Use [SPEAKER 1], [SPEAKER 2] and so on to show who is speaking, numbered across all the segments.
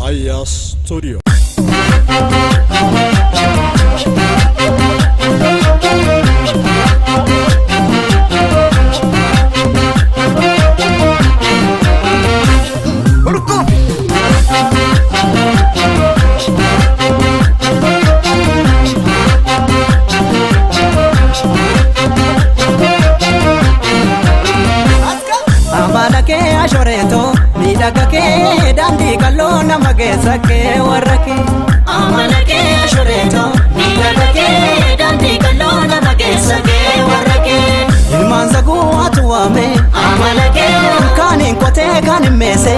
[SPEAKER 1] Aya Studio.
[SPEAKER 2] Midagake dandi kalona magesake warake
[SPEAKER 3] amalake ashoreto midagake dandi kalona magesake warake
[SPEAKER 2] ilmanzagu atuame
[SPEAKER 3] amalake
[SPEAKER 2] kanin kote kanin mese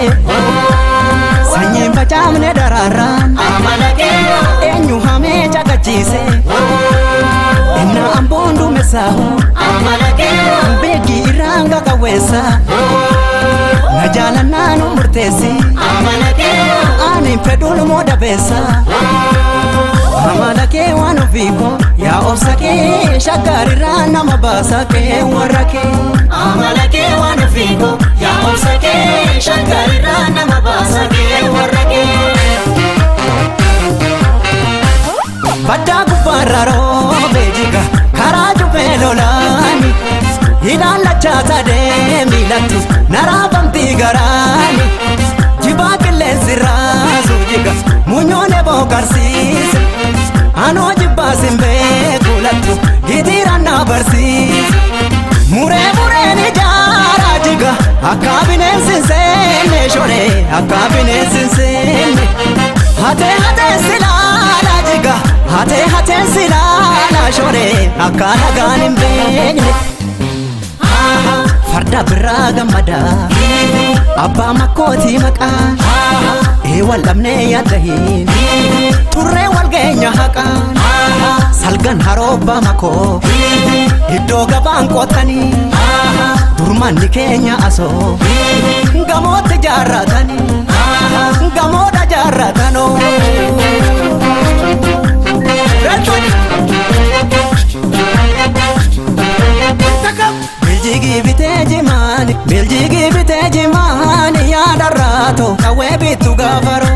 [SPEAKER 2] sanyi bacamne dararan
[SPEAKER 3] amalake
[SPEAKER 2] enyu hame chagachise inna ambondu mesahu
[SPEAKER 3] amalake
[SPEAKER 2] begi iranga kawesa najala nanu murtesi
[SPEAKER 3] amalake
[SPEAKER 2] ani pedul moda besa amalake wanu viko ya osake shagari rana mabasa ke warake
[SPEAKER 3] amalake wanu viko ya osake shagari rana mabasa ke warake
[SPEAKER 2] badda gubararo bejiga karaju pelolani idan lachata de milatu narabamti garani jibakile sirazu jiga munyone bokarsis ano jibasimbe kulatu gitirana barsis mure mure ni jara jiga akabine sinsene shore akabine sinsene hate hate silala jiga hate silala shore akala ganim begne farda biraga mada abba makoti maka walamne yadahin turre walgenya haka salgan haroba mako iddo gaban kotani durman kenya aso gamote jaratani gamoda jaratano Biljigi biteji mani ya darato kawe bitu gavaro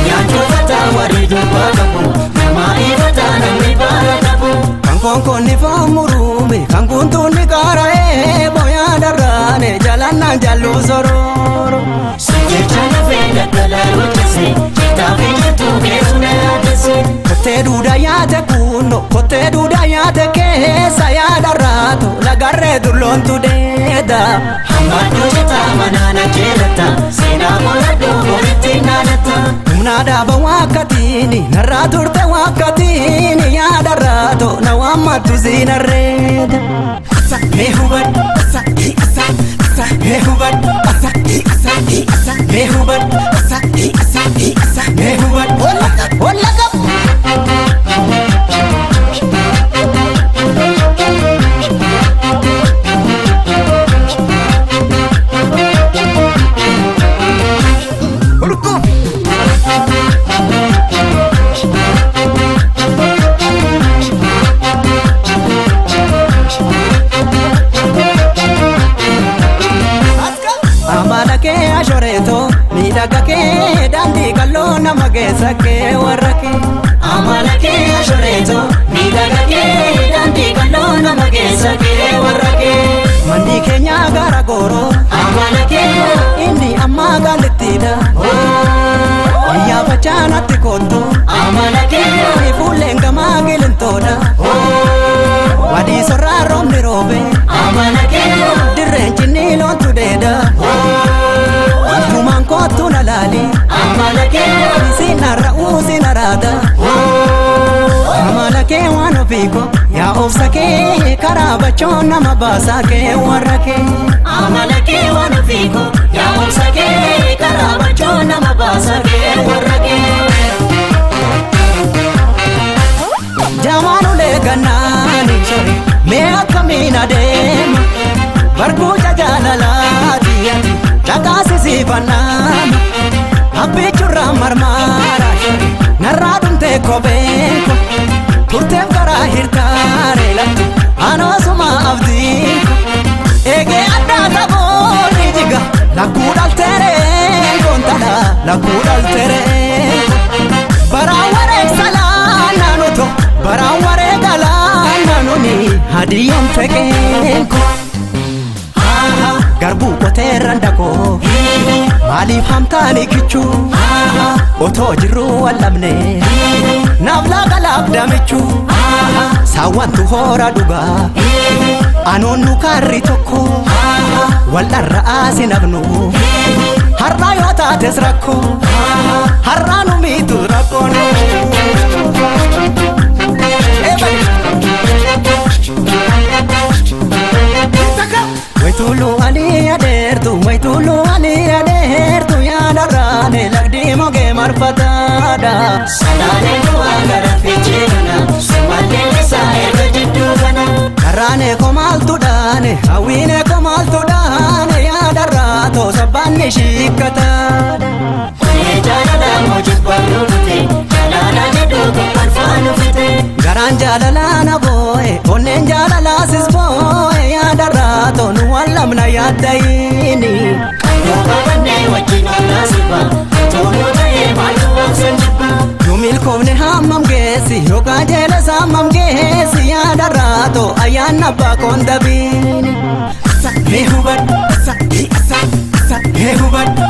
[SPEAKER 3] ya tofata waridu bakapo namai fatana mibaratapo
[SPEAKER 2] kankonko ni famurume kankuntu ni karae boya darane jalana jalu sororo
[SPEAKER 3] sujechana fenda dalaru chese chitafenya tugesuna atese
[SPEAKER 2] kote duda yate kuno kote duda yate kesa ya darato lagarre durlontu deda
[SPEAKER 3] hamadu chita manana jelata sena morado moriti nanata
[SPEAKER 2] Munada ba wakatini naraturte wakatini ya darato na wamatu zinareda asa mehubat asa hi asa asa mehubat asa hi asa hi asa mehubat asa hi asa hi asa mehubat wala kap amalake ashoreto midagake dandi kalona magesake warake
[SPEAKER 3] amalake ashoreto midagake dandi kalona magesake warake
[SPEAKER 2] mandi kenya gara goro
[SPEAKER 3] amalake
[SPEAKER 2] indi amma galitida ya bachana tikoto
[SPEAKER 3] amalake
[SPEAKER 2] ifulenga magilentoda wadi soraro mirobe
[SPEAKER 3] amalake
[SPEAKER 2] direnchi nilo tudeda tuman kotu nalali
[SPEAKER 3] amalake
[SPEAKER 2] sinara usinarada amalake wano piko ya ofsake karabachona mabasake warake
[SPEAKER 3] amalake wano piko ya ofsake karabachona mabasake warake
[SPEAKER 2] jamanu leganani shori mea kamina dema barku jajalalati takasi sifanama abichura marmara shori naradunte kobenko turte kara hirtare latu anosuma avdinko ege adda taboni jiga lakudal tere kontala lakkuu dhaltere baraan wareegsalaa naanuto baraan wareegalaa naanuni hadiyoon feqeenko garbuu qoteerran dhaqoo maaliif hamtaani kichuu otoo jirruu wallamne naaf laaqalaaf damichuu saawwantu hoora dhugaa anoonnu kaarri tokko waldharra aasin abnu har'aa yoo taates rakkoo har'aa nu miitu rakkoon Waitulu ani adeertu waitulu ani adeertu yaadarraane lagdii mogee marfataadha
[SPEAKER 3] Salaale duwaa gara fiicheedhana Sumallee isaa erga jidduu kana
[SPEAKER 2] Karraane komaaltuudhaane hawwiine komaaltuudhaane yaadarraatoo sabbaanni shiikkataadha
[SPEAKER 3] Onee jaalalaa moojis baay'oo dhute Jaalala jedhuu tokkoon faanu fite
[SPEAKER 2] Garaan jaalalaa na boo'e onneen jaalalaasis boo'e yaadarraatoo nu wallamna yaaddayini
[SPEAKER 3] Yoo qabannee wajjin oolaa sirba Toomuu ta'ee maaltu waamsan jibba
[SPEAKER 2] Yoo milkoofne hammam geessi yookaan jeelas hammam geessi yaadarraatoo ayyaanna abbaa koon dabiini Asa mee hubadhu asa mee hubadhu